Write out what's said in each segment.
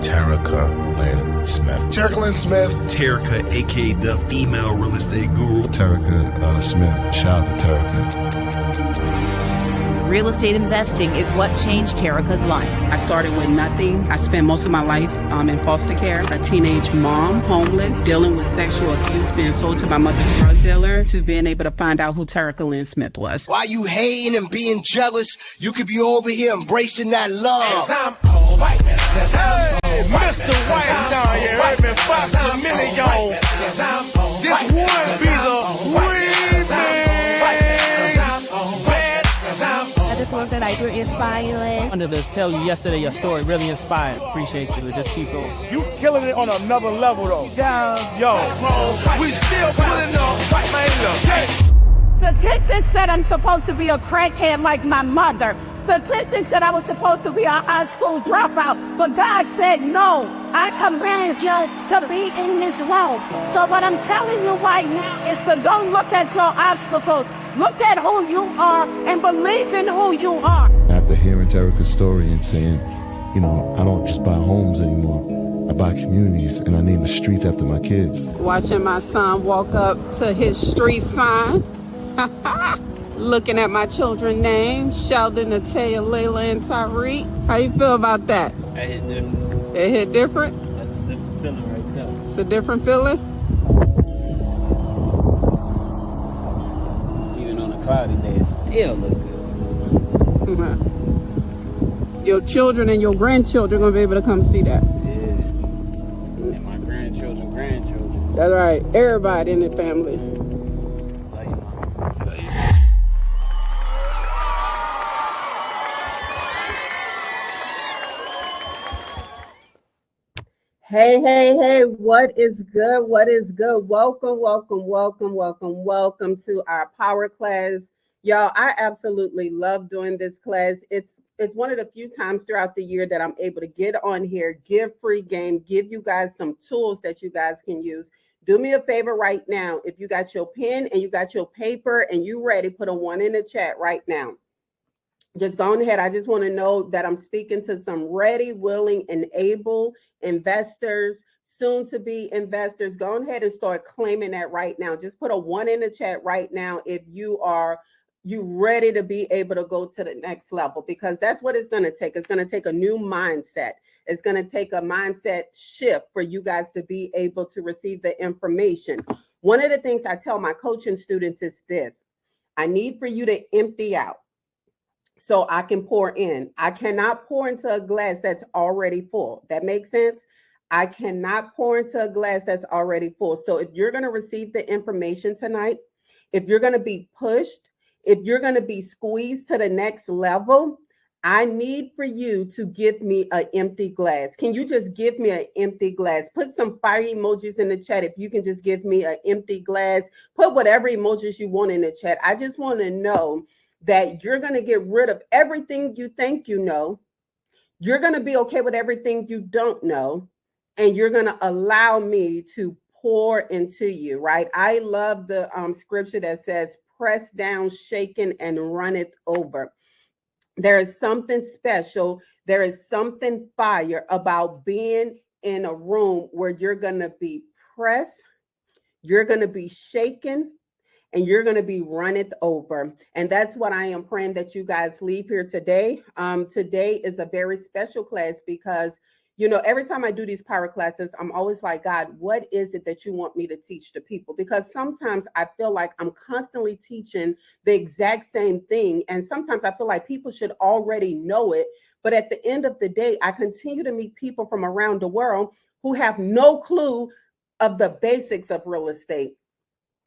Terica Lynn Smith. Terica Lynn Smith. Terica, aka the female real estate guru. Terica Smith. Shout out to Terica. Real estate investing is what changed Terica's life. I started with nothing. I spent most of my life in foster care, a teenage mom, homeless, dealing with sexual abuse, being sold to my mother's drug dealer, to being able to find out who Terica Lynn Smith was. While you hating and being jealous, you could be over here embracing that love. Hey, Mr. White down here, I've been Fox a minute, y'all. This would be the remix. I just want to say that you're inspiring. I wanted to tell you yesterday your story really inspired. Appreciate you. Just keep going. You killing it on another level though. Down, yo. We still putting up, man. Statistics said I'm supposed to be a crackhead like my mother. Statistics said I was supposed to be a high school dropout. But God said no. I command you to be in this room. So what I'm telling you right now is to don't look at your obstacles. Look at who you are and believe in who you are. After hearing Terica's story and saying, you know, I don't just buy homes anymore. I buy communities and I name the streets after my kids. Watching my son walk up to his street sign. Looking at my children's names, Sheldon, Natea, Layla, and Tyreek. How you feel about that? That hit different. It hit different? That's a different feeling right there. It's a different feeling? Cloudy days still look good. Your children and your grandchildren are going to be able to come see that. Yeah. And my grandchildren. That's right. Everybody in the family. Love you, Mom. Love you. Hey, what is good? What is good? Welcome to our power class. Y'all, I absolutely love doing this class. It's one of the few times throughout the year that I'm able to get on here, give free game, give you guys some tools that you guys can use. Do me a favor right now. If you got your pen and you got your paper and you ready, put a 1 in the chat right now. Just go ahead. I just want to know that I'm speaking to some ready, willing, and able investors, soon to be investors. Go ahead and start claiming that right now. Just put a 1 in the chat right now if you ready to be able to go to the next level, because that's what it's going to take. It's going to take a new mindset. It's going to take a mindset shift for you guys to be able to receive the information. One of the things I tell my coaching students is this: I need for you to empty out so I can pour in. I cannot pour into a glass that's already full. That makes sense? I cannot pour into a glass that's already full. So if you're going to receive the information tonight, if you're going to be pushed, if you're going to be squeezed to the next level, I need for you to give me an empty glass. Can you just give me an empty glass? Put some fire emojis in the chat. If you can just give me an empty glass, put whatever emojis you want in the chat. I just want to know that you're going to get rid of everything you think you know. You're going to be okay with everything you don't know. And you're going to allow me to pour into you, right? I love the scripture that says, press down, shaken, and runneth over. There is something special. There is something fire about being in a room where you're going to be pressed, you're going to be shaken, and you're going to be runneth over. And that's what I am praying that you guys leave here today. Today is a very special class because, you know, every time I do these power classes, I'm always like, God, what is it that you want me to teach to people? Because sometimes I feel like I'm constantly teaching the exact same thing. And sometimes I feel like people should already know it. But at the end of the day, I continue to meet people from around the world who have no clue of the basics of real estate.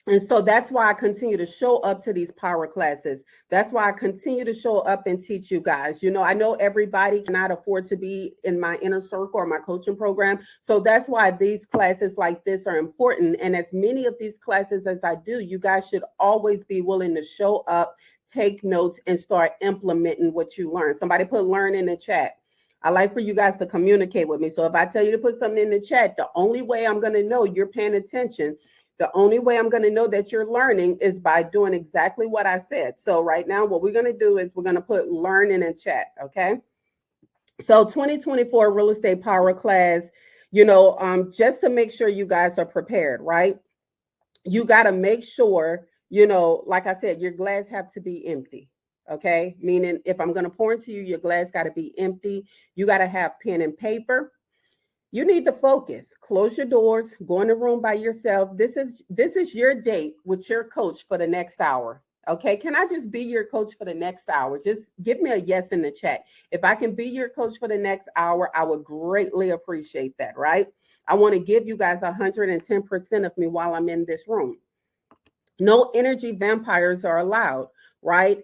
And so that's why I continue to show up to these power classes. That's why I continue to show up and teach you guys. You know, I know everybody cannot afford to be in my inner circle or my coaching program. So that's why these classes like this are important. And as many of these classes as I do, you guys should always be willing to show up, take notes, and start implementing what you learn. Somebody put learn in the chat. I like for you guys to communicate with me. So if I tell you to put something in the chat, the only way I'm going to know you're paying attention, the only way I'm going to know that you're learning is by doing exactly what I said. So right now, what we're going to do is we're going to put learn in the chat. Okay. So 2024 real estate power class, just to make sure you guys are prepared, right? You got to make sure, like I said, your glass have to be empty. Okay. Meaning if I'm going to pour into you, your glass got to be empty. You got to have pen and paper. You need to focus. Close your doors. Go in the room by yourself. This is your date with your coach for the next hour. Okay. Can I just be your coach for the next hour? Just give me a yes in the chat. If I can be your coach for the next hour, I would greatly appreciate that. Right. I want to give you guys 110% of me while I'm in this room. No energy vampires are allowed. Right.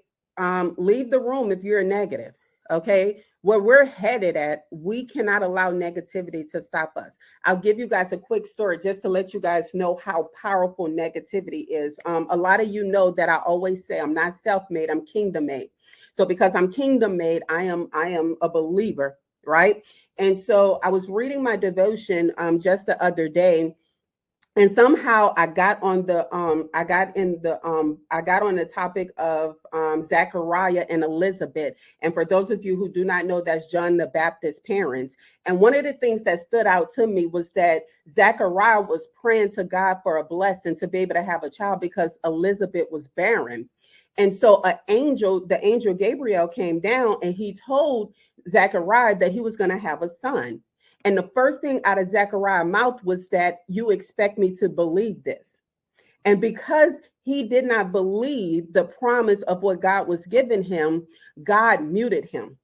Leave the room if you're negative. Okay. Where we're headed at, we cannot allow negativity to stop us. I'll give you guys a quick story just to let you guys know how powerful negativity is. A lot of you know that I always say I'm not self-made, I'm kingdom-made. So because I'm kingdom-made, I am a believer, right? And so I was reading my devotion just the other day, and somehow I got on the topic of Zechariah and Elizabeth. And for those of you who do not know, that's John the Baptist's parents. And one of the things that stood out to me was that Zechariah was praying to God for a blessing to be able to have a child because Elizabeth was barren. And so the angel Gabriel came down and he told Zechariah that he was going to have a son. And the first thing out of Zechariah's mouth was that you expect me to believe this. And because he did not believe the promise of what God was giving him, God muted him.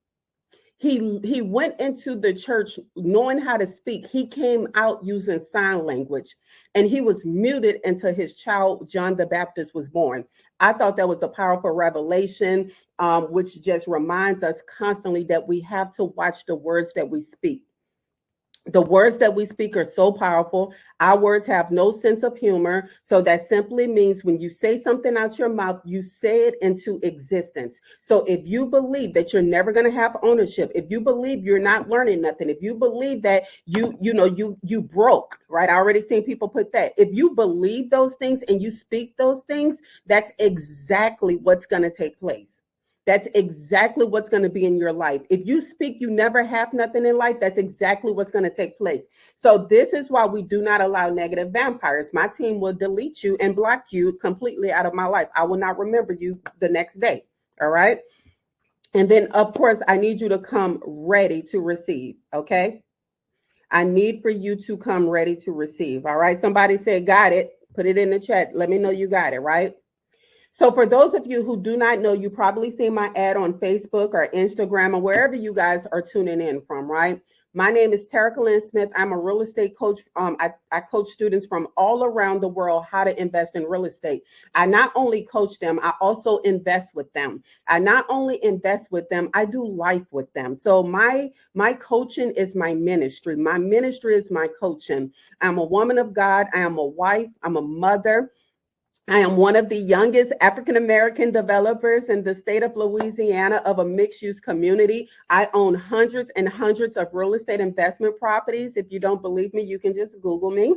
He went into the church knowing how to speak. He came out using sign language, and he was muted until his child, John the Baptist, was born. I thought that was a powerful revelation, which just reminds us constantly that we have to watch the words that we speak. The words that we speak are so powerful. Our words have no sense of humor. So that simply means when you say something out your mouth, you say it into existence. So if you believe that you're never going to have ownership, if you believe you're not learning nothing, if you believe that you broke, right? I already seen people put that. If you believe those things and you speak those things, that's exactly what's going to take place. That's exactly what's going to be in your life. If you speak, you never have nothing in life, that's exactly what's going to take place. So this is why we do not allow negative vampires. My team will delete you and block you completely out of my life. I will not remember you the next day. All right. And then, of course, I need you to come ready to receive. Okay. I need for you to come ready to receive. All right. Somebody said, got it. Put it in the chat. Let me know you got it. Right. So for those of you who do not know, you probably seen my ad on Facebook or Instagram or wherever you guys are tuning in from, right? My name is Lynn Smith. I'm a real estate coach. I coach students from all around the world how to invest in real estate. I not only coach them, I also invest with them. I not only invest with them, I do life with them. So my coaching is my ministry. My ministry is my coaching. I'm a woman of God. I am a wife. I'm a mother. I am one of the youngest African-American developers in the state of Louisiana of a mixed-use community. I own hundreds and hundreds of real estate investment properties. If you don't believe me, you can just Google me.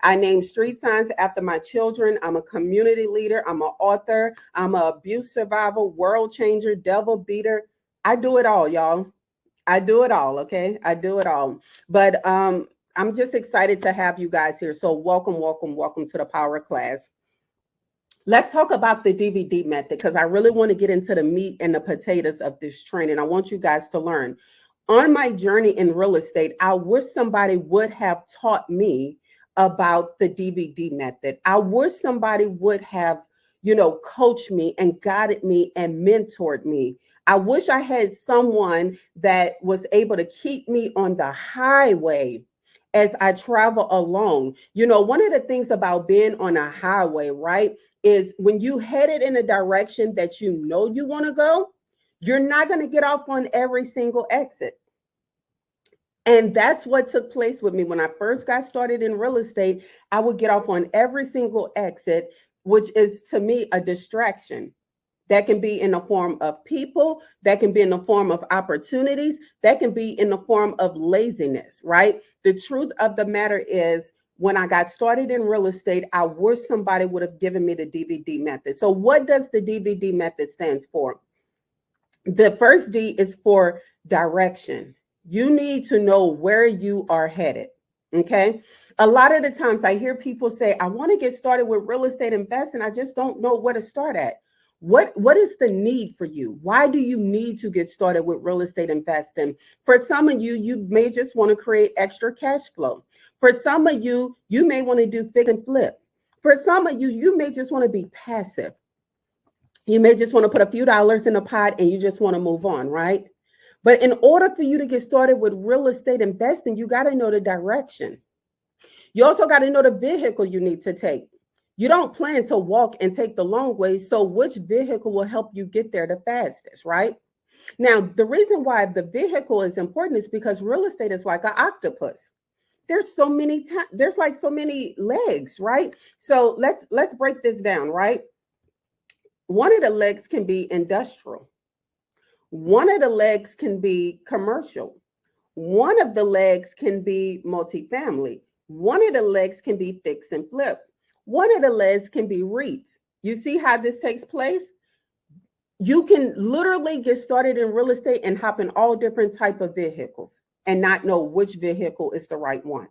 I name street signs after my children. I'm a community leader. I'm an author. I'm an abuse survivor, world changer, devil beater. I do it all, y'all. I do it all, okay? I do it all. But I'm just excited to have you guys here. So welcome, welcome, welcome to the Power Class. Let's talk about the DVD method because I really want to get into the meat and the potatoes of this training. I want you guys to learn. On my journey in real estate, I wish somebody would have taught me about the DVD method. I wish somebody would have, coached me and guided me and mentored me. I wish I had someone that was able to keep me on the highway as I travel along. One of the things about being on a highway, right, is when you headed in a direction that you know you want to go, you're not going to get off on every single exit. And that's what took place with me. When I first got started in real estate, I would get off on every single exit, which is to me a distraction. That can be in the form of people, that can be in the form of opportunities, that can be in the form of laziness, right? The truth of the matter is, when I got started in real estate, I wish somebody would have given me the DVD method. So what does the DVD method stands for? The first D is for direction. You need to know where you are headed. Okay. A lot of the times I hear people say, I want to get started with real estate investing. I just don't know where to start at. What is the need for you? Why do you need to get started with real estate investing? For some of you, you may just want to create extra cash flow. For some of you, you may want to do fix and flip. For some of you, you may just want to be passive. You may just want to put a few dollars in a pot and you just want to move on, right? But in order for you to get started with real estate investing, you got to know the direction. You also got to know the vehicle you need to take. You don't plan to walk and take the long way. So which vehicle will help you get there the fastest, right? Now, the reason why the vehicle is important is because real estate is like an octopus. There's so many there's like so many legs, right? So let's break this down, right? One of the legs can be industrial. One of the legs can be commercial. One of the legs can be multifamily. One of the legs can be fix and flip. One of the legs can be REITs. You see how this takes place? You can literally get started in real estate and hop in all different type of vehicles and not know which vehicle is the right one.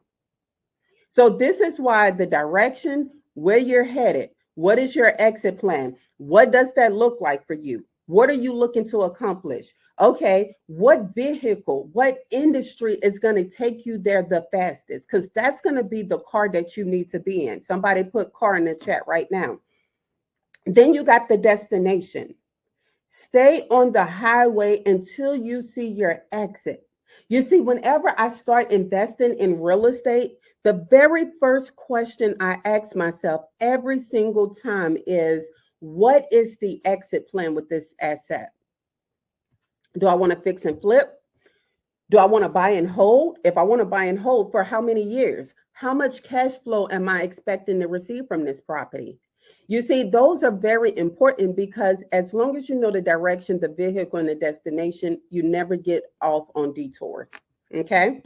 So this is why the direction, where you're headed, what is your exit plan? What does that look like for you? What are you looking to accomplish? Okay, what vehicle, what industry is going to take you there the fastest? Because that's going to be the car that you need to be in. Somebody put car in the chat right now. Then you got the destination. Stay on the highway until you see your exit. You see, whenever I start investing in real estate, the very first question I ask myself every single time is, what is the exit plan with this asset? Do I want to fix and flip? Do I want to buy and hold? If I want to buy and hold, for how many years? How much cash flow am I expecting to receive from this property? You see, those are very important because as long as you know the direction, the vehicle, and the destination, you never get off on detours. Okay.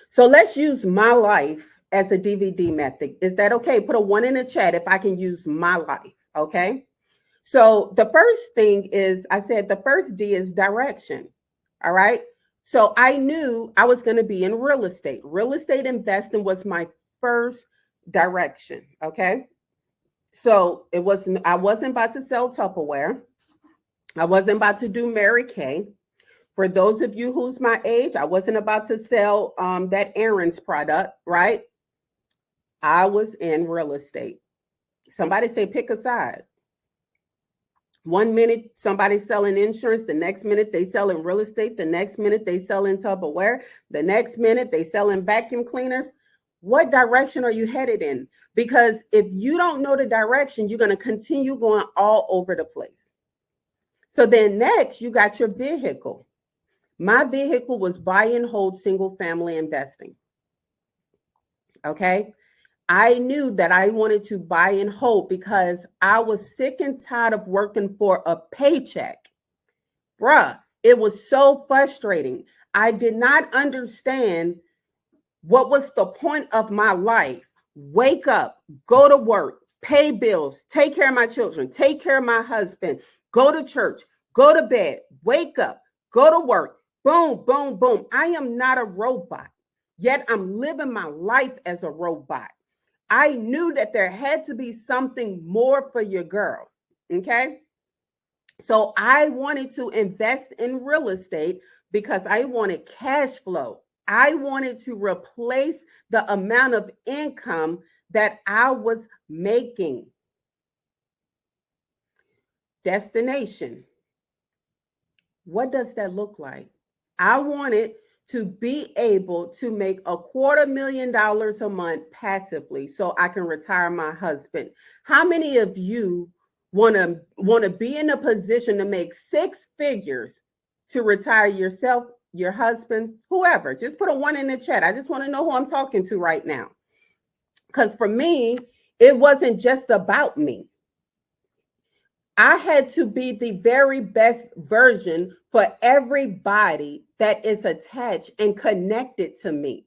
So let's use my life as a DVD method. Is that okay? Put a 1 in the chat if I can use my life. Okay. So the first thing is, I said the first D is direction. All right. So I knew I was going to be in real estate. Real estate investing was my first direction. Okay. So I wasn't about to sell Tupperware. I wasn't about to do Mary Kay. For those of you who's my age, I wasn't about to sell that Aaron's product, right? I was in real estate. Somebody say pick a side. 1 minute somebody's selling insurance, the next minute they selling real estate, the next minute they selling Tupperware, the next minute they selling vacuum cleaners. What direction are you headed in? Because if you don't know the direction, you're going to continue going all over the place. So then next, you got your vehicle. My vehicle was buy and hold single family investing. Okay. I knew that I wanted to buy and hold because I was sick and tired of working for a paycheck. Bruh, it was so frustrating. I did not understand what was the point of my life. Wake up, go to work, pay bills, take care of my children, take care of my husband, go to church, go to bed, wake up, go to work, boom, boom, boom. I am not a robot, yet I'm living my life as a robot. I knew that there had to be something more for your girl, okay? So I wanted to invest in real estate because I wanted cash flow. I wanted to replace the amount of income that I was making. Destination. What does that look like? I wanted to be able to make $250,000 a month passively so I can retire my husband. How many of you want to be in a position to make 6 figures to retire yourself, your husband, whoever? Just put a 1 in the chat. I just want to know who I'm talking to right now. Because for me, it wasn't just about me. I had to be the very best version for everybody that is attached and connected to me.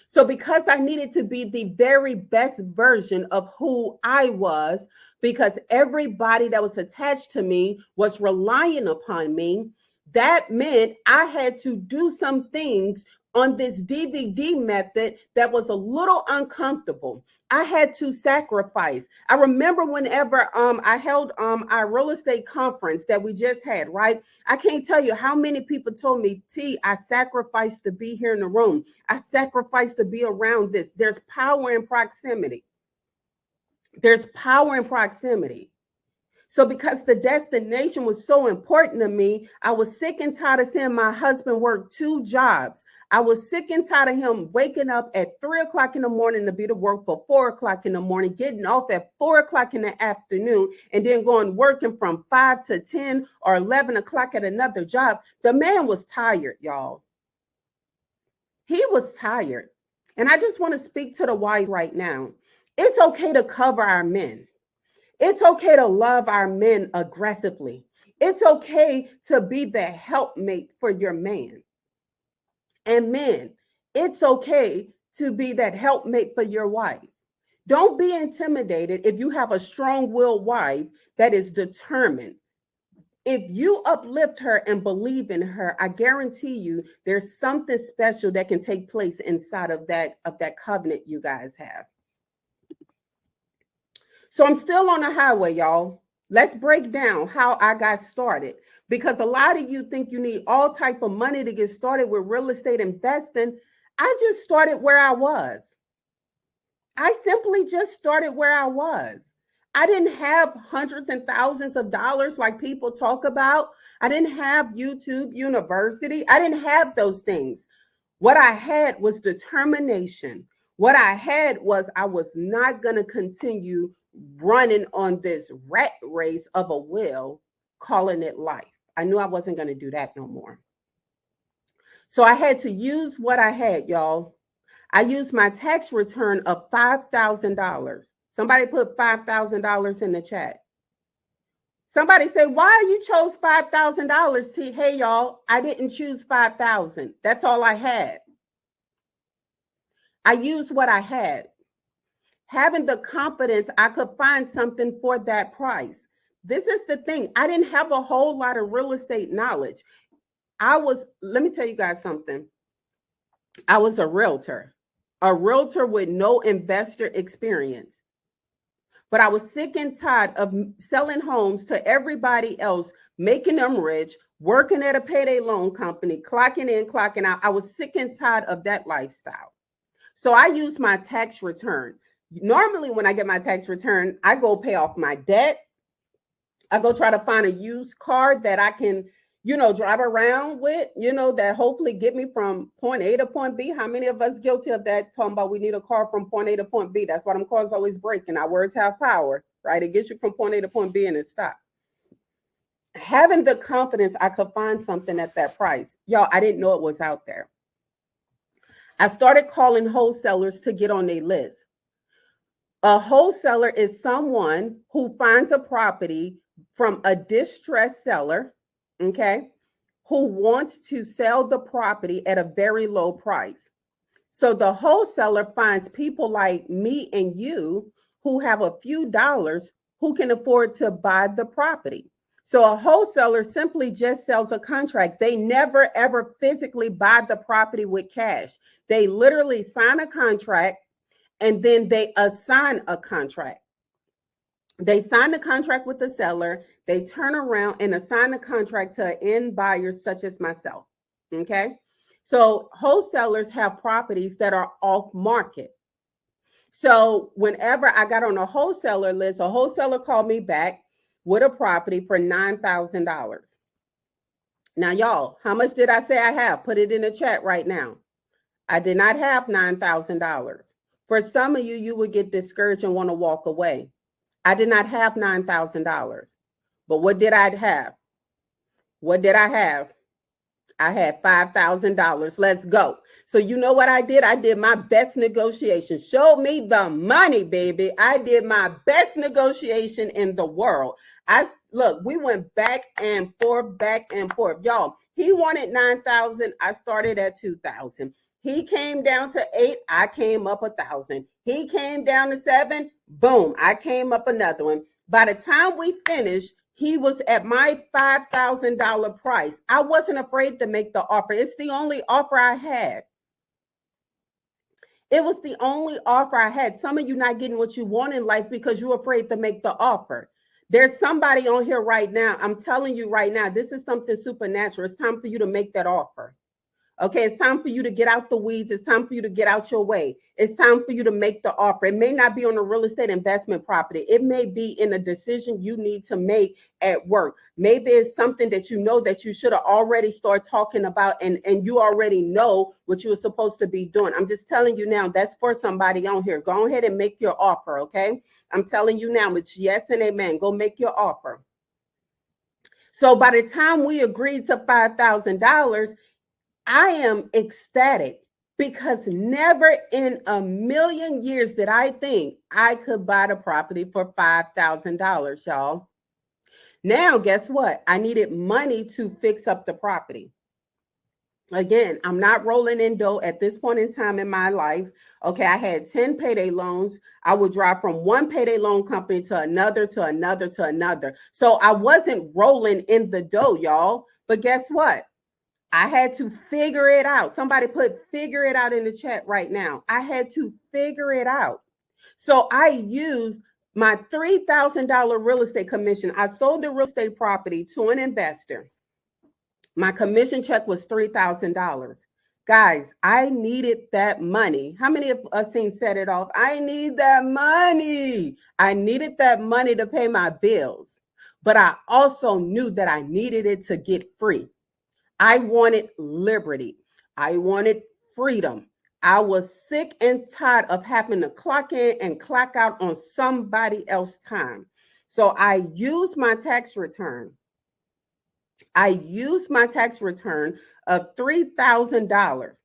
So because I needed to be the very best version of who I was, because everybody that was attached to me was relying upon me, that meant I had to do some things on this DVD method that was a little uncomfortable. I had to sacrifice. I remember whenever I held our real estate conference that we just had, right? I can't tell you how many people told me, T, I sacrificed to be here in the room. I sacrificed to be around this. There's power in proximity. There's power in proximity. So because the destination was so important to me, I was sick and tired of seeing my husband work 2 jobs. I was sick and tired of him waking up at 3 o'clock in the morning to be to work for 4 o'clock in the morning, getting off at 4 o'clock in the afternoon, and then going working from 5 to 10 or 11 o'clock at another job. The man was tired, y'all. He was tired. And I just want to speak to the wife right now. It's okay to cover our men. It's okay to love our men aggressively. It's okay to be the helpmate for your man. And men, it's okay to be that helpmate for your wife. Don't be intimidated if you have a strong-willed wife that is determined. If you uplift her and believe in her, I guarantee you there's something special that can take place inside of that covenant you guys have. So I'm still on the highway, y'all. Let's break down how I got started, because a lot of you think you need all type of money to get started with real estate investing. I just started where I was. I simply just started where I was. I didn't have hundreds and thousands of dollars like people talk about. I didn't have YouTube University. I didn't have those things. What I had was determination. What I had was I was not going to continue running on this rat race of a wheel, calling it life. I knew I wasn't going to do that no more. So I had to use what I had, y'all. I used my tax return of $5,000. Somebody put $5,000 in the chat. Somebody say, why you chose $5,000? Hey, y'all, I didn't choose $5,000. That's all I had. I used what I had. Having the confidence I could find something for that price. This is the thing. I didn't have a whole lot of real estate knowledge. Let me tell you guys something. I was a realtor with no investor experience. But I was sick and tired of selling homes to everybody else, making them rich, working at a payday loan company, clocking in, clocking out. I was sick and tired of that lifestyle. So I used my tax return. Normally, when I get my tax return, I go pay off my debt. I go try to find a used car that I can, drive around with, that hopefully get me from point A to point B. How many of us guilty of that? Talking about we need a car from point A to point B. That's why them cars always breaking. Our words have power, right? It gets you from point A to point B and it stops. Having the confidence I could find something at that price. Y'all, I didn't know it was out there. I started calling wholesalers to get on their list. A wholesaler is someone who finds a property from a distressed seller, okay, who wants to sell the property at a very low price. So the wholesaler finds people like me and you who have a few dollars who can afford to buy the property. So a wholesaler simply just sells a contract. They never, ever physically buy the property with cash. They literally sign a contract and then they assign a contract. They sign the contract with the seller. They turn around and assign the contract to end buyers such as myself. Okay. So wholesalers have properties that are off market. So whenever I got on a wholesaler list, a wholesaler called me back with a property for $9,000. Now, y'all, how much did I say I have? Put it in the chat right now. I did not have $9,000. For some of you, you would get discouraged and want to walk away. I did not have $9,000. But what did I have? What did I have? I had $5,000. Let's go. So you know what I did? I did my best negotiation. Show me the money, baby. I did my best negotiation in the world. Look, we went back and forth. Y'all, he wanted $9,000. I started at $2,000. He came down to $8,000. I came up $1,000. He came down to $7,000. Boom. I came up another one. By the time we finished, He was at my $5,000 price. I wasn't afraid to make the offer. It's the only offer I had. It was the only offer I had. Some of you not getting what you want in life because you're afraid to make the offer. There's somebody on here right now. I'm telling you right now, this is something supernatural. It's time for you to make that offer. Okay, it's time for you to get out the weeds. It's time for you to get out your way. It's time for you to make the offer. It may not be on a real estate investment property. It may be in a decision you need to make at work. Maybe it's something that you know that you should have already started talking about, and you already know what you were supposed to be doing. I'm just telling you now, that's for somebody on here. Go ahead and make your offer, okay? I'm telling you now, it's yes and amen. Go make your offer. So by the time we agreed to $5,000, I am ecstatic because never in a million years did I think I could buy the property for $5,000, y'all. Now, guess what? I needed money to fix up the property. Again, I'm not rolling in dough at this point in time in my life. Okay, I had 10 payday loans. I would drive from one payday loan company to another, to another, to another. So I wasn't rolling in the dough, y'all. But guess what? I had to figure it out. Somebody put figure it out in the chat right now. I had to figure it out. So I used my $3,000 real estate commission. I sold the real estate property to an investor. My commission check was $3,000. Guys, I needed that money. How many of us seen set it off? I need that money. I needed that money to pay my bills. But I also knew that I needed it to get free. I wanted liberty. I wanted freedom. I was sick and tired of having to clock in and clock out on somebody else's time. So I used my tax return. I used my tax return of $3,000.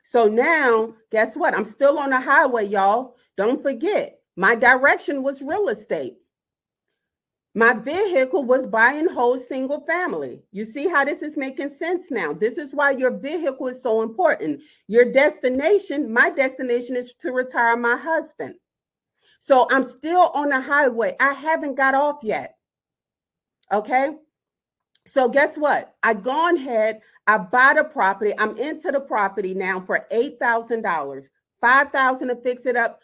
So now, guess what? I'm still on the highway, y'all. Don't forget, my direction was real estate. My vehicle was buy and hold single family. You see how this is making sense now? This is why your vehicle is so important. Your destination, my destination is to retire my husband. So I'm still on the highway. I haven't got off yet. Okay. So guess what? I gone ahead, I buy the property. I'm into the property now for $8,000, $5,000 to fix it up.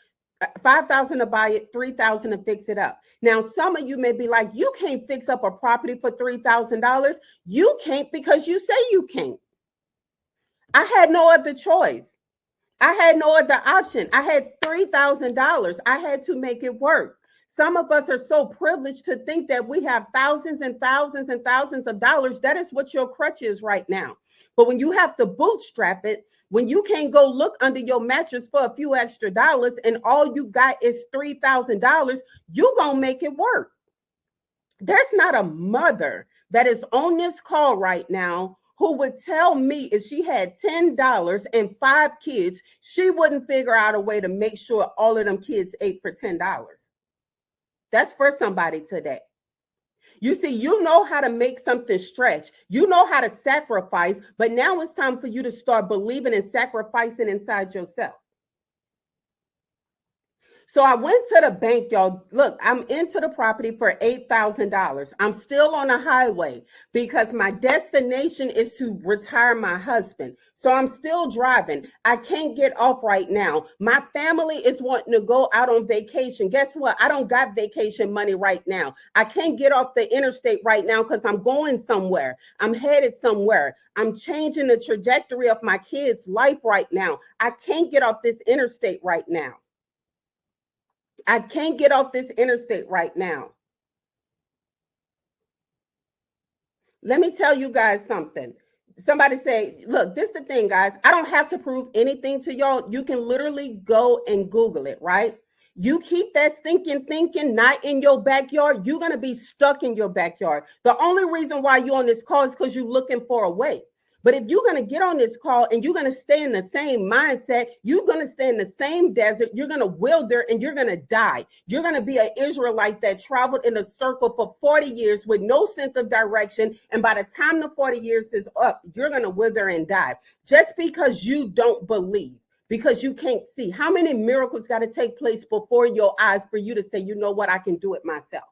$5,000 to buy it, $3,000 to fix it up. Now, some of you may be like, you can't fix up a property for $3,000. You can't because you say you can't. I had no other choice. I had no other option. I had $3,000. I had to make it work. Some of us are so privileged to think that we have thousands and thousands and thousands of dollars. That is what your crutch is right now. But when you have to bootstrap it, when you can't go look under your mattress for a few extra dollars and all you got is $3,000, you gonna make it work. There's not a mother that is on this call right now who would tell me if she had $10 and 5 kids, she wouldn't figure out a way to make sure all of them kids ate for $10. That's for somebody today. You see, you know how to make something stretch. You know how to sacrifice, but now it's time for you to start believing and sacrificing inside yourself. So I went to the bank, y'all. Look, I'm into the property for $8,000. I'm still on the highway because my destination is to retire my husband. So I'm still driving. I can't get off right now. My family is wanting to go out on vacation. Guess what? I don't got vacation money right now. I can't get off the interstate right now because I'm going somewhere. I'm headed somewhere. I'm changing the trajectory of my kids' life right now. I can't get off this interstate right now. I can't get off this interstate right now. Let me tell you guys something. Somebody say, look, this is the thing, guys. I don't have to prove anything to y'all. You can literally go and Google it, right? You keep that stinking thinking not in your backyard, you're going to be stuck in your backyard. The only reason why you're on this call is because you're looking for a way. But if you're going to get on this call and you're going to stay in the same mindset, you're going to stay in the same desert, you're going to wilder and you're going to die. You're going to be an Israelite that traveled in a circle for 40 years with no sense of direction. And by the time the 40 years is up, you're going to wither and die just because you don't believe, because you can't see. How many miracles got to take place before your eyes for you to say, you know what, I can do it myself?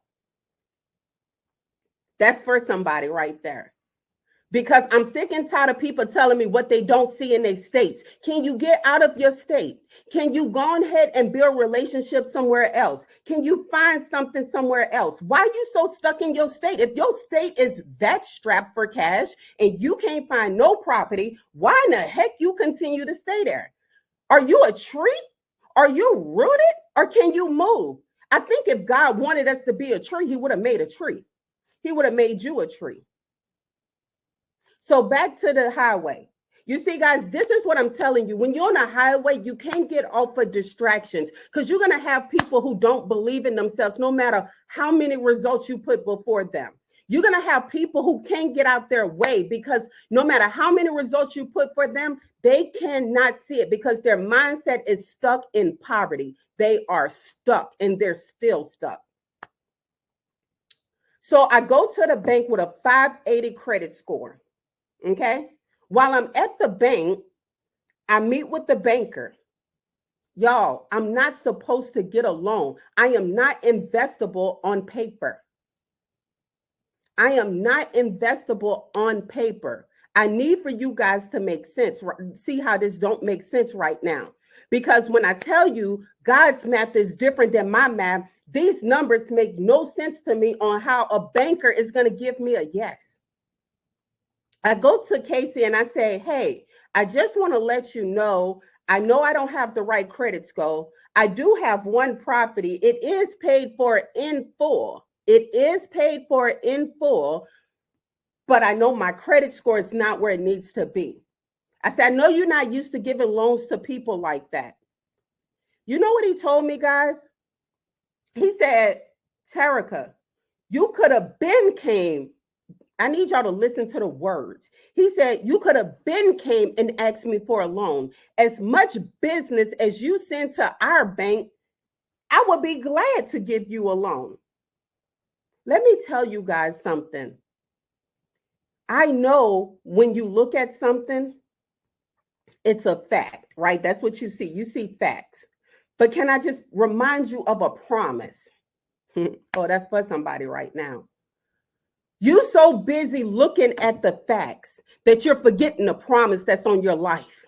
That's for somebody right there. Because I'm sick and tired of people telling me what they don't see in their states. Can you get out of your state? Can you go ahead and build relationships somewhere else? Can you find something somewhere else? Why are you so stuck in your state? If your state is that strapped for cash and you can't find no property, why in the heck you continue to stay there? Are you a tree? Are you rooted? Or can you move? I think if God wanted us to be a tree, he would have made a tree. He would have made you a tree. So back to the highway. You see, guys, this is what I'm telling you. When you're on a highway, you can't get off of distractions because you're going to have people who don't believe in themselves, no matter how many results you put before them. You're going to have people who can't get out their way because no matter how many results you put for them, they cannot see it because their mindset is stuck in poverty. They are stuck and they're still stuck. So I go to the bank with a 580 credit score. Okay. While I'm at the bank, I meet with the banker. Y'all, I'm not supposed to get a loan. I am not investable on paper. I am not investable on paper. I need for you guys to make sense. See how this don't make sense right now. Because when I tell you God's math is different than my math, these numbers make no sense to me on how a banker is going to give me a yes. I go to Casey and I say, hey, I just want to let you know I don't have the right credit score. I do have one property. It is paid for in full. It is paid for in full, but I know my credit score is not where it needs to be. I said, I know you're not used to giving loans to people like that. You know what he told me, guys? He said, Terica, you could have been came. I need y'all to listen to the words. He said, you could have been came and asked me for a loan. As much business as you send to our bank, I would be glad to give you a loan. Let me tell you guys something. I know when you look at something, it's a fact, right? That's what you see. You see facts. But can I just remind you of a promise? Oh, that's for somebody right now. You're so busy looking at the facts that you're forgetting the promise that's on your life.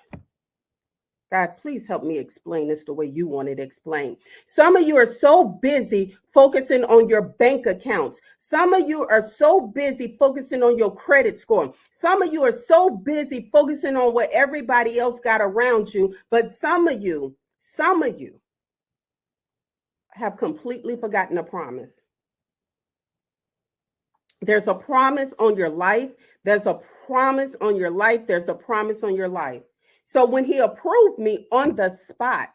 God, please help me explain this the way you want it explained. Some of you are so busy focusing on your bank accounts. Some of you are so busy focusing on your credit score. Some of you are so busy focusing on what everybody else got around you. But some of you have completely forgotten the promise. There's a promise on your life. There's a promise on your life. There's a promise on your life. So when he approved me on the spot,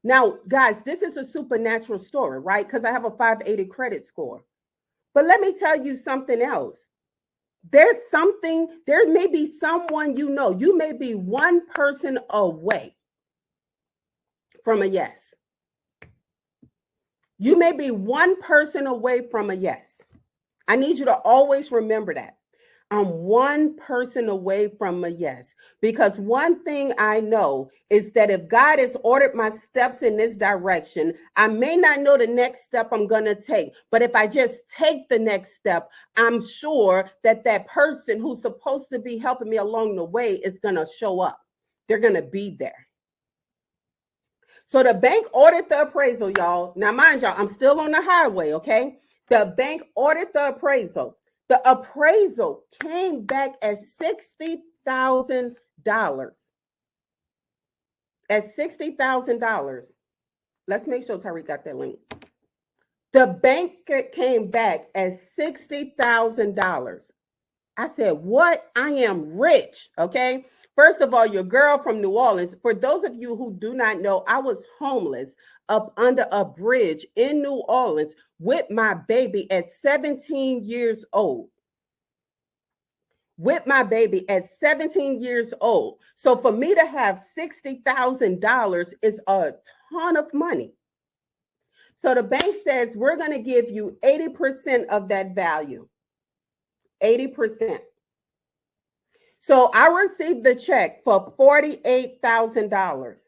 now, guys, this is a supernatural story, right? Because I have a 580 credit score. But let me tell you something else. There may be someone you may be one person away from a yes. You may be one person away from a yes. I need you to always remember that. I'm one person away from a yes. Because one thing I know is that if God has ordered my steps in this direction, I may not know the next step I'm going to take. But if I just take the next step, I'm sure that that person who's supposed to be helping me along the way is going to show up. They're going to be there. So the bank ordered the appraisal, y'all. Now, mind y'all, I'm still on the highway, okay? The bank ordered the appraisal. The appraisal came back at $60,000. At $60,000. Let's make sure Tariq got that link. The bank came back at $60,000. I said, what? I am rich, okay? First of all, your girl from New Orleans, for those of you who do not know, I was homeless up under a bridge in New Orleans with my baby at 17 years old. With my baby at 17 years old. So for me to have $60,000 is a ton of money. So the bank says, we're going to give you 80% of that value. 80%. So I received the check for $48,000.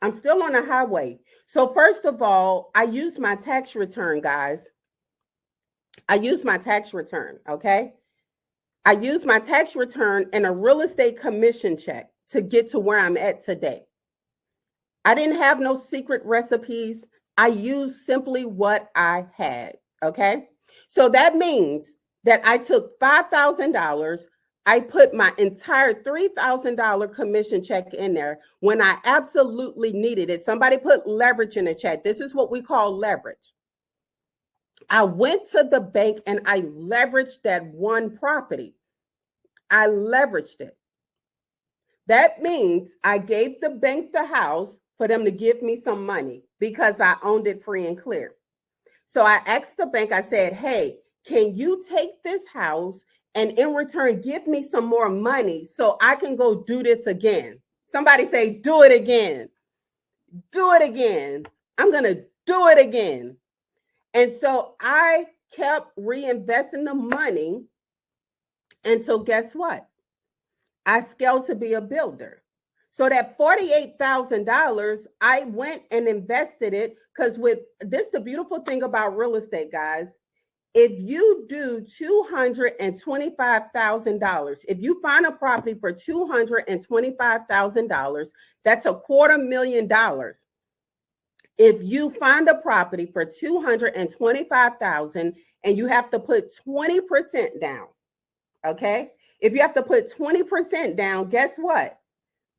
I'm still on the highway. So first of all, I used my tax return, guys. I used my tax return, okay? I used my tax return and a real estate commission check to get to where I'm at today. I didn't have no secret recipes. I used simply what I had, okay? So that means that I took $5,000. I put my entire $3,000 commission check in there when I absolutely needed it. Somebody put leverage in the chat. This is what we call leverage. I went to the bank and I leveraged that one property. I leveraged it. That means I gave the bank the house for them to give me some money because I owned it free and clear. So I asked the bank, I said, hey, can you take this house and in return give me some more money so I can go do this again? Somebody say, do it again. Do it again. I'm going to do it again. And so I kept reinvesting the money until guess what? I scaled to be a builder. So that $48,000, I went and invested it because with this, the beautiful thing about real estate, guys, if you do $225,000, if you find a property for $225,000, that's $250,000. If you find a property for $225,000 and you have to put 20% down, okay? If you have to put 20% down, guess what?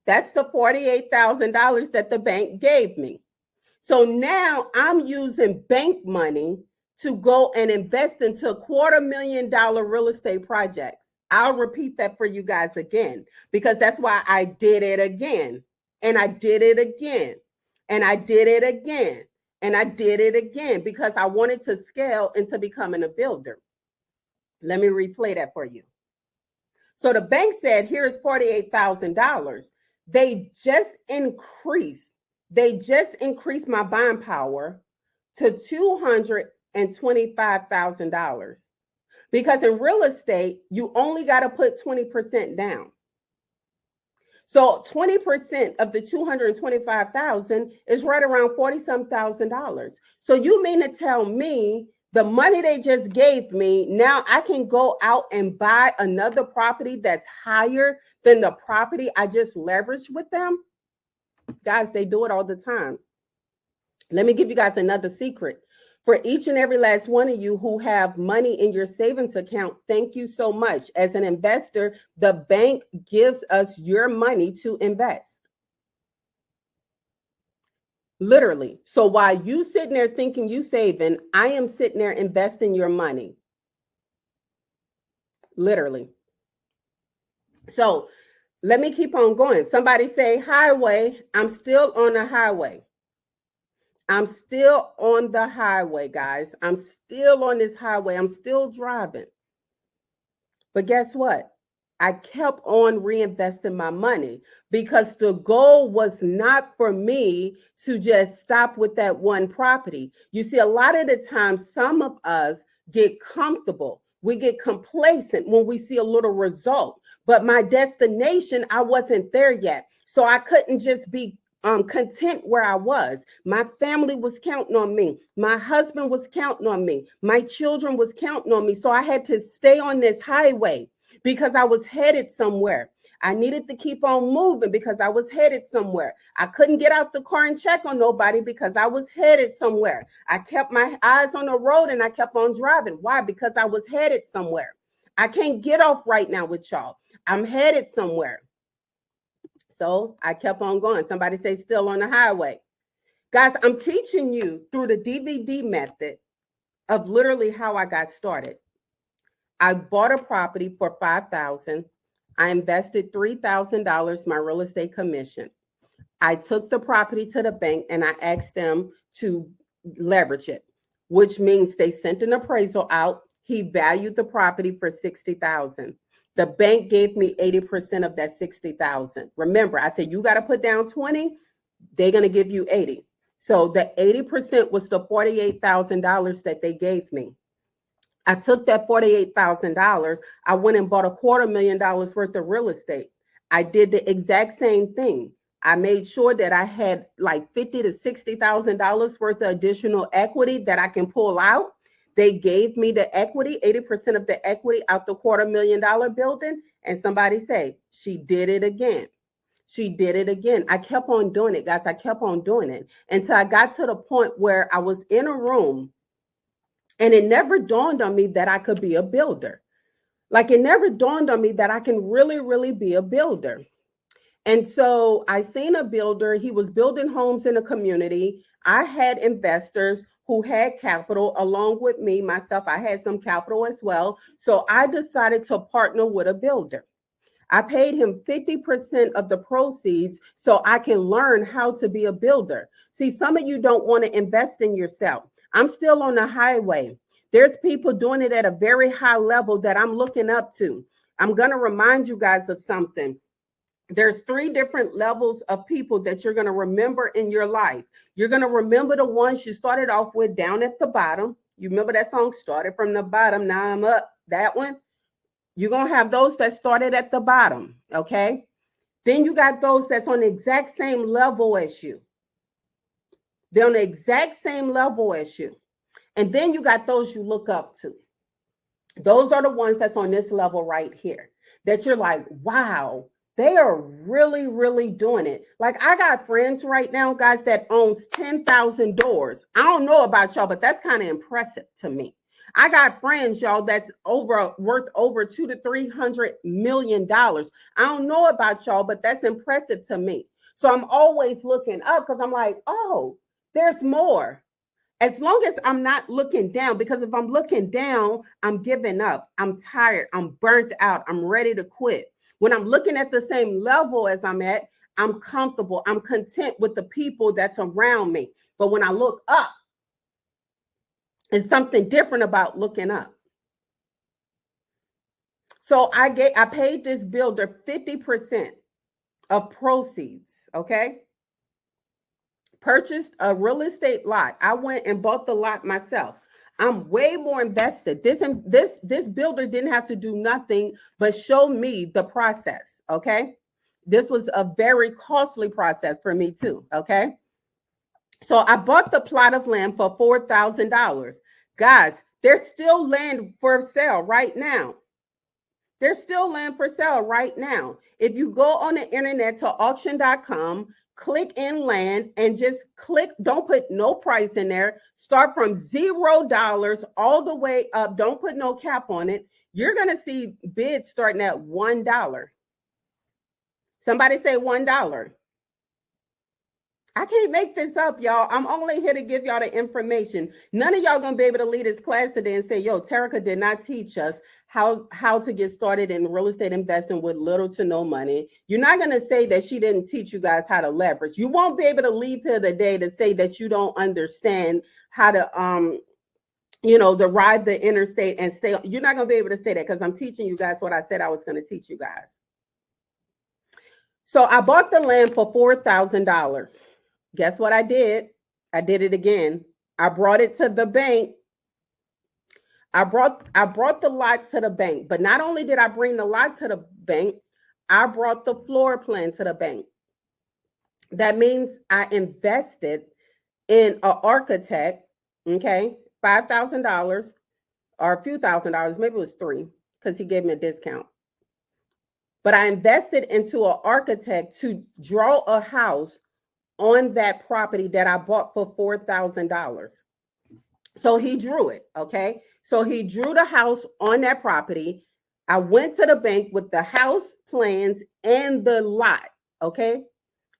That's the $48,000 that the bank gave me. So now I'm using bank money to go and invest into $250,000 real estate projects. I'll repeat that for you guys again, because that's why I did it again. And I did it again. And I did it again. And I did it again because I wanted to scale into becoming a builder. Let me replay that for you. So the bank said, here's $48,000. They just increased my buying power to $225,000. Because in real estate, you only got to put 20% down. So 20% of the $225,000 is right around $40-some thousand. So you mean to tell me the money they just gave me, now I can go out and buy another property that's higher than the property I just leveraged with them? Guys, they do it all the time. Let me give you guys another secret. For each and every last one of you who have money in your savings account, thank you so much. As an investor, the bank gives us your money to invest. Literally. So while you sitting there thinking you saving, I am sitting there investing your money. Literally. So let me keep on going. Somebody say highway. I'm still on the highway. I'm still on the highway, guys. I'm still on this highway. I'm still driving. But guess what? I kept on reinvesting my money because the goal was not for me to just stop with that one property. You see, a lot of the time, some of us get comfortable. We get complacent when we see a little result. But my destination, I wasn't there yet. So I couldn't just be content where I was. My family was counting on me. My husband was counting on me. My children was counting on me. So I had to stay on this highway because I was headed somewhere. I needed to keep on moving because I was headed somewhere. I couldn't get out the car and check on nobody because I was headed somewhere. I kept my eyes on the road and I kept on driving. Why? Because I was headed somewhere. I can't get off right now with y'all. I'm headed somewhere. So I kept on going. Somebody say still on the highway. Guys, I'm teaching you through the DVD method of literally how I got started. I bought a property for $5,000. I invested $3,000, my real estate commission. I took the property to the bank and I asked them to leverage it, which means they sent an appraisal out. He valued the property for $60,000. The bank gave me 80% of that $60,000. Remember, I said, you got to put down 20, they're going to give you 80. So the 80% was the $48,000 that they gave me. I took that $48,000. I went and bought $250,000 worth of real estate. I did the exact same thing. I made sure that I had like $50,000 to $60,000 worth of additional equity that I can pull out. They gave me the equity, 80% of the equity out the $250,000 building. And somebody say, she did it again. She did it again. I kept on doing it, guys. I kept on doing it until I got to the point where I was in a room and it never dawned on me that I could be a builder. Like, it never dawned on me that I can really, really be a builder. And so I seen a builder. He was building homes in a community. I had investors who had capital along with me, myself. I had some capital as well. So I decided to partner with a builder. I paid him 50% of the proceeds so I can learn how to be a builder. See, some of you don't want to invest in yourself. I'm still on the highway. There's people doing it at a very high level that I'm looking up to. I'm going to remind you guys of something. There's 3 different levels of people that you're going to remember in your life. You're going to remember the ones you started off with down at the bottom. You remember that song, started from the bottom, now I'm up, that one? You're going to have those that started at the bottom, okay? Then you got those that's on the exact same level as you. They're on the exact same level as you. And then you got those you look up to. Those are the ones that's on this level right here, that you're like, wow, they are really, really doing it. Like, I got friends right now, guys, that owns 10,000 doors. I don't know about y'all, but that's kind of impressive to me. I got friends, y'all, that's worth over $200 to $300 million. I don't know about y'all, but that's impressive to me. So I'm always looking up because I'm like, oh, there's more. As long as I'm not looking down, because if I'm looking down, I'm giving up. I'm tired. I'm burnt out. I'm ready to quit. When I'm looking at the same level as I'm at, I'm comfortable. I'm content with the people that's around me. But when I look up, it's something different about looking up. So I paid this builder 50% of proceeds, okay? Purchased a real estate lot. I went and bought the lot myself. I'm way more invested. This builder didn't have to do nothing but show me the process, okay? This was a very costly process for me too, okay? So I bought the plot of land for $4,000. Guys, there's still land for sale right now. There's still land for sale right now. If you go on the internet to auction.com, click in land and just click, don't put no price in there. Start from $0 all the way up. Don't put no cap on it. You're going to see bids starting at $1. Somebody say $1. I can't make this up, y'all. I'm only here to give y'all the information. None of y'all gonna be able to lead this class today and say, yo, Terica did not teach us how to get started in real estate investing with little to no money. You're not gonna say that she didn't teach you guys how to leverage. You won't be able to leave here today to say that you don't understand how to to ride the interstate and stay. You're not gonna be able to say that because I'm teaching you guys what I said I was gonna teach you guys. So I bought the land for $4,000. Guess what I did? I did it again. I brought it to the bank. I brought the lot to the bank. But not only did I bring the lot to the bank, I brought the floor plan to the bank. That means I invested in an architect, okay, $5,000 or a few $1,000s, maybe it was $3,000 because he gave me a discount. But I invested into an architect to draw a house on that property that I bought for $4,000. So he drew it, okay? So he drew the house on that property. I went to the bank with the house plans and the lot, okay?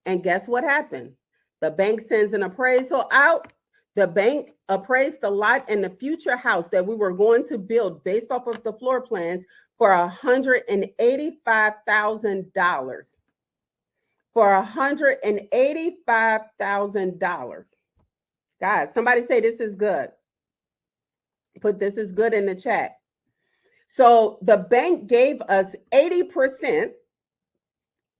And guess what happened? The bank sends an appraisal out. The bank appraised the lot and the future house that we were going to build based off of the floor plans for $185,000. For $185,000. Guys, somebody say this is good. Put this is good in the chat. So the bank gave us 80%,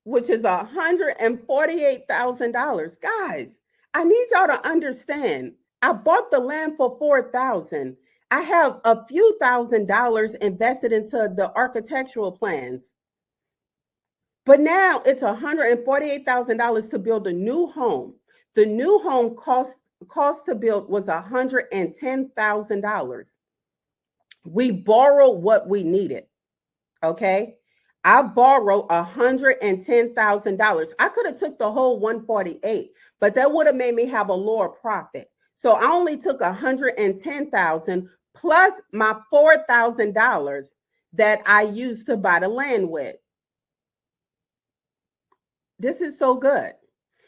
which is $148,000. Guys, I need y'all to understand. I bought the land for $4,000. I have a few $1,000s invested into the architectural plans. But now it's $148,000 to build a new home. The new home cost to build was $110,000. We borrowed what we needed. Okay. I borrowed $110,000. I could have took the whole 148, but that would have made me have a lower profit. So I only took 110,000 plus my $4,000 that I used to buy the land with. This is so good.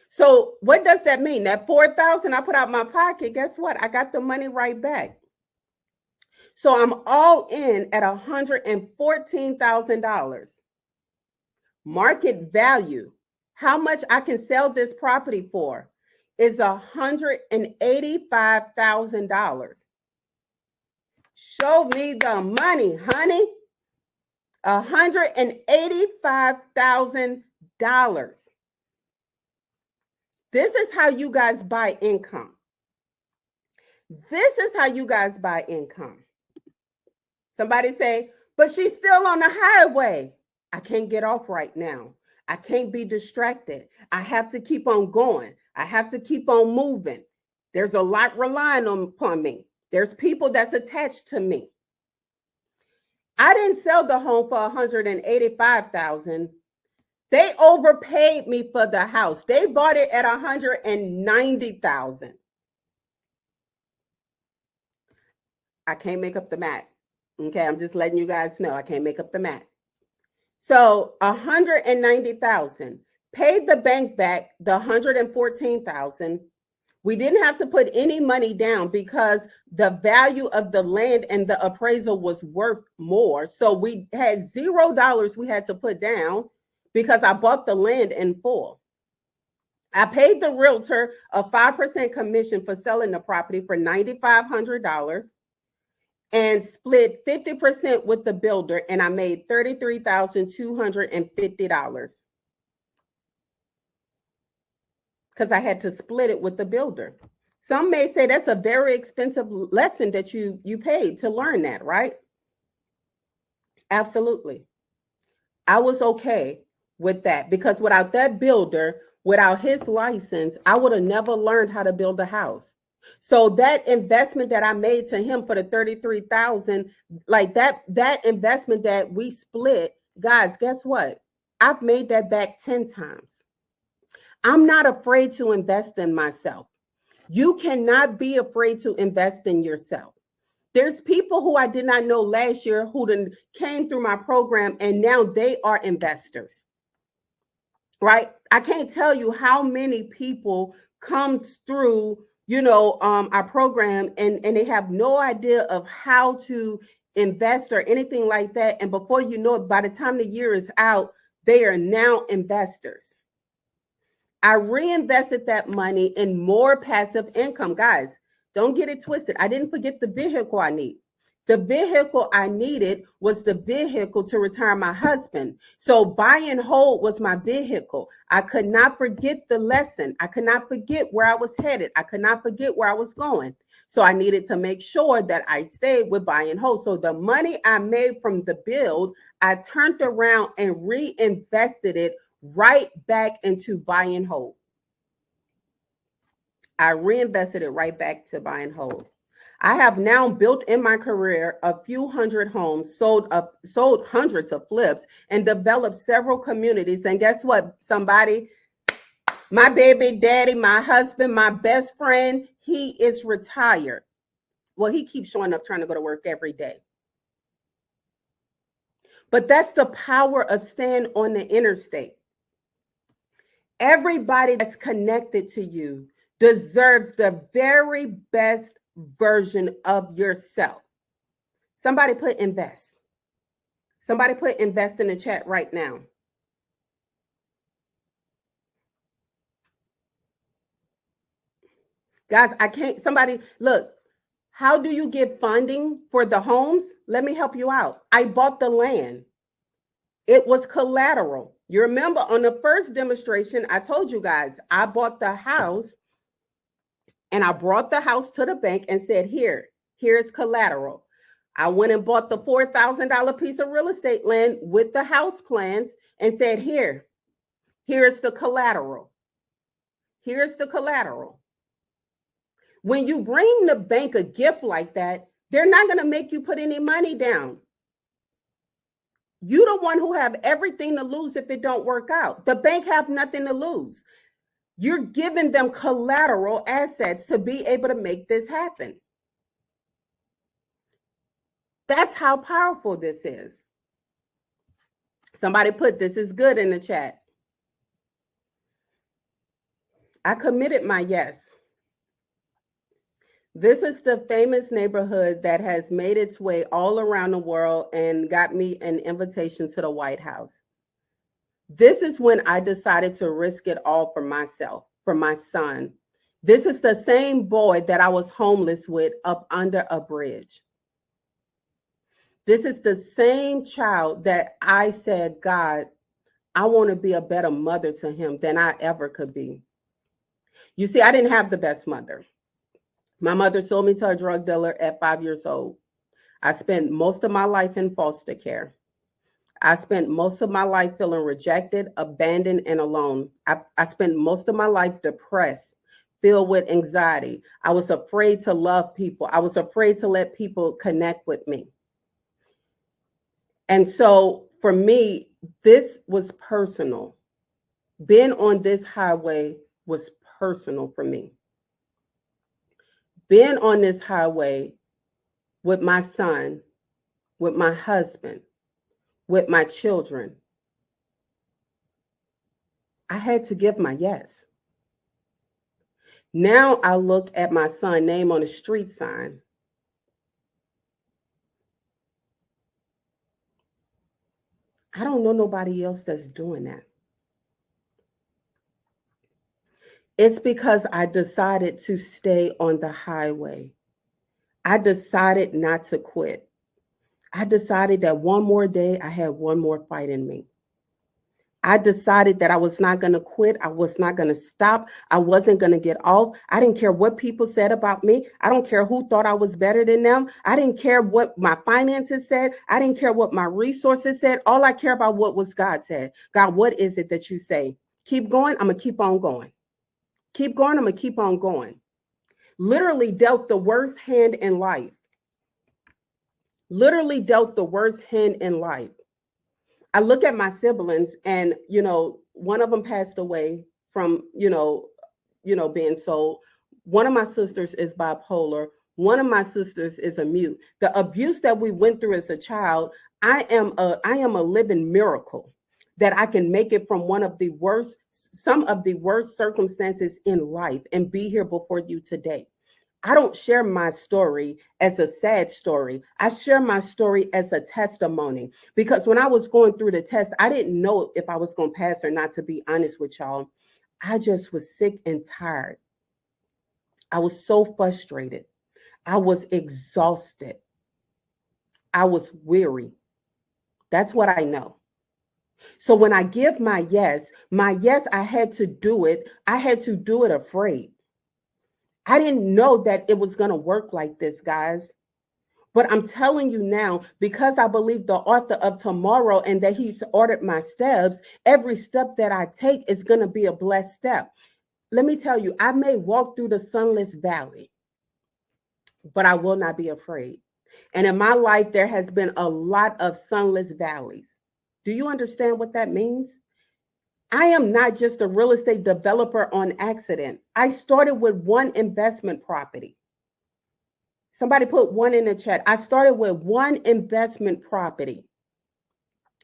So what does that mean? That 4,000 I put out my pocket, guess what? I got the money right back. So I'm all in at $114,000. Market value, how much I can sell this property for, is $185,000. Show me the money, honey. $185,000. This is how you guys buy income. This is how you guys buy income. Somebody say, but she's still on the highway. I can't get off right now. I can't be distracted. I have to keep on going. I have to keep on moving. There's a lot relying upon me. There's people that's attached to me. I didn't sell the home for $185,000. They overpaid me for the house. They bought it at $190,000. I can't make up the math. Okay, I'm just letting you guys know I can't make up the math. So $190,000, paid the bank back the $114,000. We didn't have to put any money down because the value of the land and the appraisal was worth more. So we had $0 we had to put down because I bought the land in full. I paid the realtor a 5% commission for selling the property for $9,500. And split 50% with the builder, and I made $33,250 because I had to split it with the builder. Some may say that's a very expensive lesson that you paid to learn that, right? Absolutely. I was okay with that because without that builder, without his license, I would have never learned how to build a house. So that investment that I made to him for the $33,000, like that investment that we split, guys, guess what? I've made that back 10 times. I'm not afraid to invest in myself. You cannot be afraid to invest in yourself. There's people who I did not know last year who then came through my program and now they are investors, right? I can't tell you how many people come through our program and they have no idea of how to invest or anything like that. And before you know it, by the time the year is out, they are now investors. I reinvested that money in more passive income. Guys, don't get it twisted. I didn't forget the vehicle I need. The vehicle I needed was the vehicle to retire my husband. So buy and hold was my vehicle. I could not forget the lesson. I could not forget where I was headed. I could not forget where I was going. So I needed to make sure that I stayed with buy and hold. So the money I made from the build, I turned around and reinvested it right back into buy and hold. I reinvested it right back to buy and hold. I have now built in my career a few hundred homes, sold hundreds of flips, and developed several communities. And guess what? Somebody, my baby daddy, my husband, my best friend, he is retired. Well, he keeps showing up trying to go to work every day. But that's the power of staying on the interstate. Everybody that's connected to you deserves the very best version of yourself. Somebody put invest. Somebody put invest in the chat right now. Guys, I can't, somebody, look, how do you get funding for the homes? Let me help you out. I bought the land. It was collateral. You remember on the first demonstration, I told you guys, I bought the house and I brought the house to the bank and said, here's collateral. I went and bought the $4,000 piece of real estate land with the house plans and said, here's the collateral. Here's the collateral. When you bring the bank a gift like that, They're not going to make you put any money down. You the one who have everything to lose if it don't work out. The bank have nothing to lose. You're giving them collateral assets to be able to make this happen. That's how powerful this is. Somebody put this is good in the chat. I committed my yes. This is the famous neighborhood that has made its way all around the world and got me an invitation to the White House. This is when I decided to risk it all for myself, for my son. This is the same boy that I was homeless with up under a bridge. This is the same child that I said, God, I want to be a better mother to him than I ever could be. You see, I didn't have the best mother. My mother sold me to a drug dealer at 5 years old. I spent most of my life in foster care. I spent most of my life feeling rejected, abandoned, and alone. I spent most of my life depressed, filled with anxiety. I was afraid to love people. I was afraid to let people connect with me. And so for me, this was personal. Being on this highway was personal for me. Being on this highway with my son, with my husband, with my children, I had to give my yes. Now I look at my son's name on a street sign. I don't know nobody else that's doing that. It's because I decided to stay on the highway. I decided not to quit. I decided that one more day, I had one more fight in me. I decided that I was not going to quit. I was not going to stop. I wasn't going to get off. I didn't care what people said about me. I don't care who thought I was better than them. I didn't care what my finances said. I didn't care what my resources said. All I care about what was God said. God, what is it that you say? Keep going. I'm going to keep on going. Keep going. I'm going to keep on going. Literally dealt the worst hand in life. Literally dealt the worst hand in life. I look at my siblings and, one of them passed away from, being sold. One of my sisters is bipolar. One of my sisters is a mute. The abuse that we went through as a child, I am a living miracle that I can make it from some of the worst circumstances in life and be here before you today. I don't share my story as a sad story. I share my story as a testimony, because when I was going through the test, I didn't know if I was going to pass or not, to be honest with y'all. I just was sick and tired. I was so frustrated. I was exhausted. I was weary. That's what I know. So when I give my yes, I had to do it. I had to do it afraid. I didn't know that it was going to work like this, guys. But I'm telling you now, because I believe the author of tomorrow and that he's ordered my steps, every step that I take is going to be a blessed step. Let me tell you, I may walk through the sunless valley, but I will not be afraid. And in my life, there has been a lot of sunless valleys. Do you understand what that means? I am not just a real estate developer on accident. I started with one investment property. Somebody put one in the chat. I started with one investment property.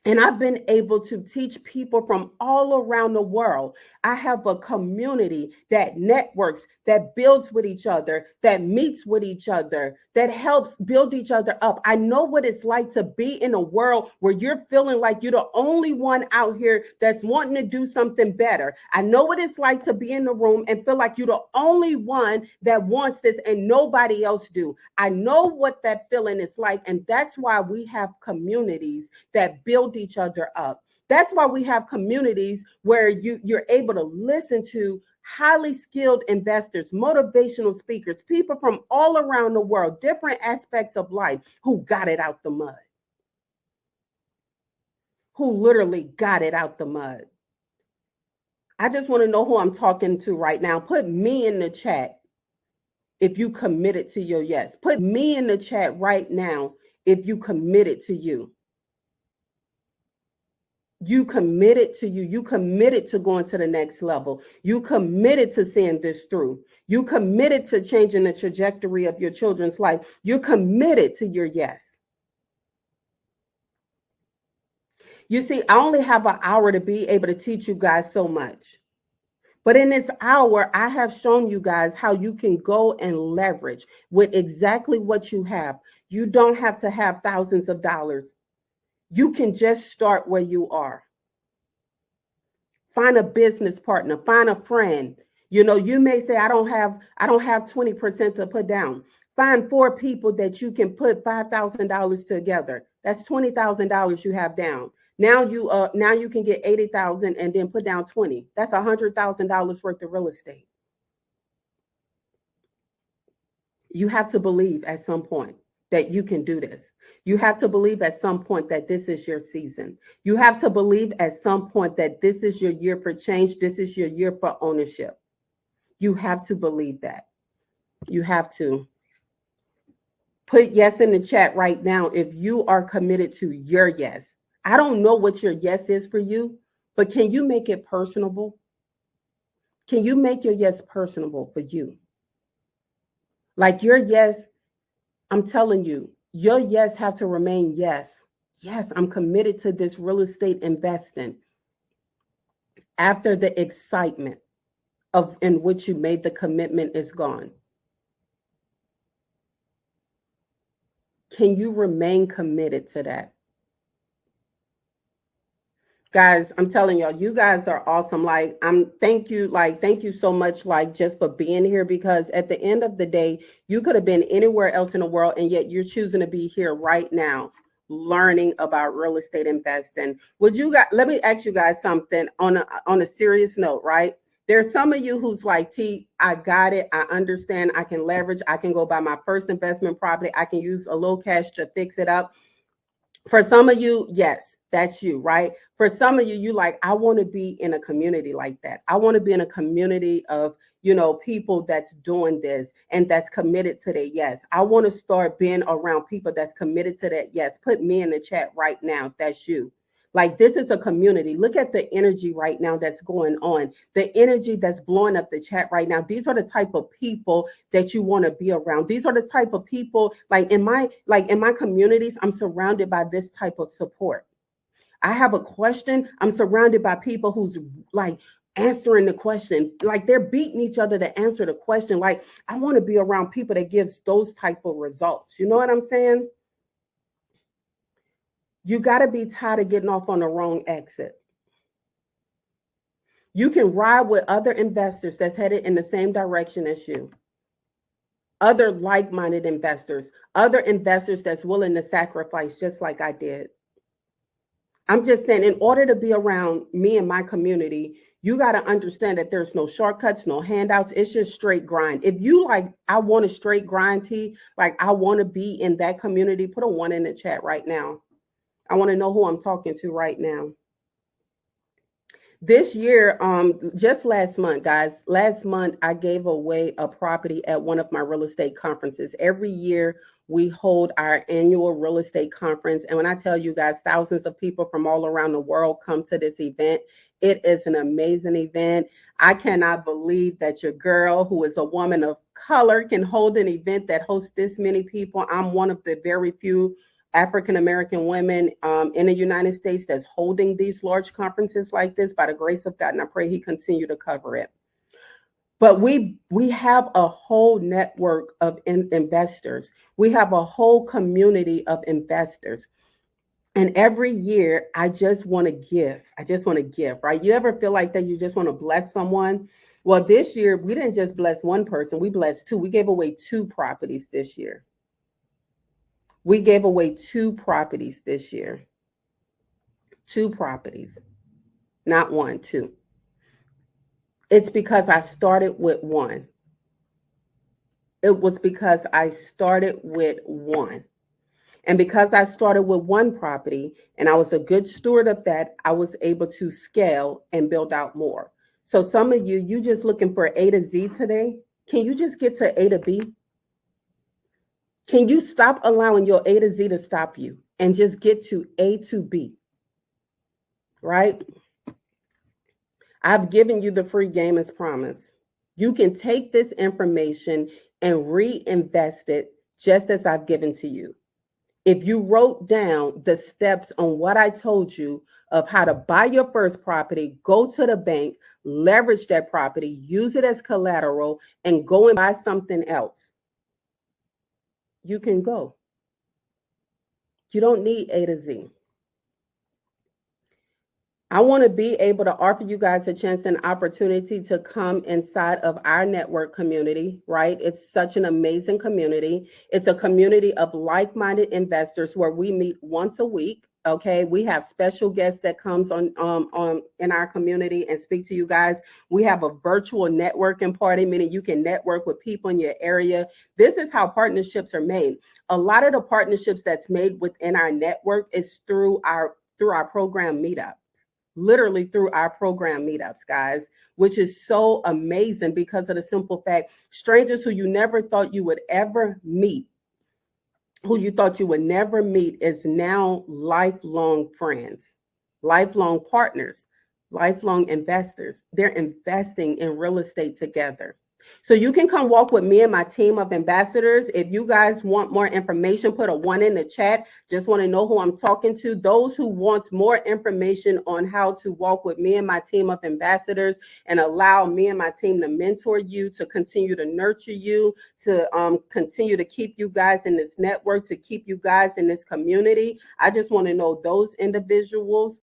And I've been able to teach people from all around the world. I have a community that networks, that builds with each other, that meets with each other, that helps build each other up. I know what it's like to be in a world where you're feeling like you're the only one out here that's wanting to do something better. I know what it's like to be in the room and feel like you're the only one that wants this and nobody else do. I know what that feeling is like. And that's why we have communities that build each other up. That's why we have communities where you're able to listen to highly skilled investors, motivational speakers, people from all around the world, different aspects of life who got it out the mud, who literally got it out the mud. I just want to know who I'm talking to right now. Put me in the chat if you committed to your yes. Put me in the chat right now if you committed to you. You committed to you. You committed to going to the next level. You committed to seeing this through. You committed to changing the trajectory of your children's life. You're committed to your yes. You see, I only have an hour to be able to teach you guys so much. But in this hour, I have shown you guys how you can go and leverage with exactly what you have. You don't have to have thousands of dollars. You can just start where you are. Find a business partner, find a friend. You know, you may say, I don't have 20% to put down. Find 4 people that you can put $5,000 together. That's $20,000 you have down. Now you can get 80,000 and then put down 20. That's $100,000 worth of real estate. You have to believe at some point that you can do this. You have to believe at some point that this is your season. You have to believe at some point that this is your year for change. This is your year for ownership. You have to believe that. You have to. Put yes in the chat right now if you are committed to your yes. I don't know what your yes is for you, but can you make it personable? Can you make your yes personable for you? Like your yes, I'm telling you, your yes have to remain yes. Yes, I'm committed to this real estate investing. After the excitement of in which you made the commitment is gone. Can you remain committed to that? Guys, I'm telling y'all, you guys are awesome. Thank you so much, just for being here, because at the end of the day, you could have been anywhere else in the world, and yet you're choosing to be here right now, learning about real estate investing. Let me ask you guys something on a serious note, right? There's some of you who's like, T, I got it. I understand. I can leverage. I can go buy my first investment property. I can use a little cash to fix it up. For some of you, yes, that's you, right? For some of you, you like, I want to be in a community like that. I want to be in a community of, people that's doing this and that's committed to that yes. I want to start being around people that's committed to that yes. Put me in the chat right now if that's you. Like, this is a community. Look at the energy right now that's going on. The energy that's blowing up the chat right now. These are the type of people that you want to be around. These are the type of people, in my communities, I'm surrounded by this type of support. I have a question. I'm surrounded by people who's answering the question. They're beating each other to answer the question. I want to be around people that gives those type of results. You know what I'm saying? You got to be tired of getting off on the wrong exit. You can ride with other investors that's headed in the same direction as you. Other like-minded investors, other investors that's willing to sacrifice just like I did. I'm just saying, in order to be around me and my community, you got to understand that there's no shortcuts, no handouts. It's just straight grind. If you I want a straight grind, T, I want to be in that community, put a 1 in the chat right now. I want to know who I'm talking to right now. This year, just last month, guys, I gave away a property at one of my real estate conferences. Every year we hold our annual real estate conference. And when I tell you guys, thousands of people from all around the world come to this event. It is an amazing event. I cannot believe that your girl, who is a woman of color, can hold an event that hosts this many people. I'm one of the very few African-American women in the United States that's holding these large conferences like this, by the grace of God, and I pray he continue to cover it. But we have a whole network of investors. We have a whole community of investors. And every year, I just want to give. Right? You ever feel like that you just want to bless someone? Well, this year, we didn't just bless one person. We blessed 2. We gave away 2 properties this year. We gave away 2 properties this year. 2 properties, not 1, 2. It's because I started with 1. It was because I started with 1. And because I started with 1 property and I was a good steward of that, I was able to scale and build out more. So some of you just looking for A to Z today. Can you just get to A to B? Can you stop allowing your A to Z to stop you and just get to A to B? Right? I've given you the free game as promised. You can take this information and reinvest it just as I've given to you. If you wrote down the steps on what I told you of how to buy your first property, go to the bank, leverage that property, use it as collateral, and go and buy something else, you can go. You don't need A to Z. I want to be able to offer you guys a chance and opportunity to come inside of our network community, right? It's such an amazing community. It's a community of like-minded investors where we meet once a week. Okay, we have special guests that comes on in our community and speak to you guys. We have a virtual networking party, meaning you can network with people in your area. This is how partnerships are made. A lot of the partnerships that's made within our network is through our program meetup. Literally through our program meetups, guys, which is so amazing because of the simple fact, strangers who you never thought you would ever meet, who you thought you would never meet, is now lifelong friends, lifelong partners, lifelong investors. They're investing in real estate together. So you can come walk with me and my team of ambassadors. If you guys want more information, put a 1 in the chat. Just want to know who I'm talking to. Those who want more information on how to walk with me and my team of ambassadors and allow me and my team to mentor you, to continue to nurture you, to continue to keep you guys in this network, to keep you guys in this community. I just want to know those individuals.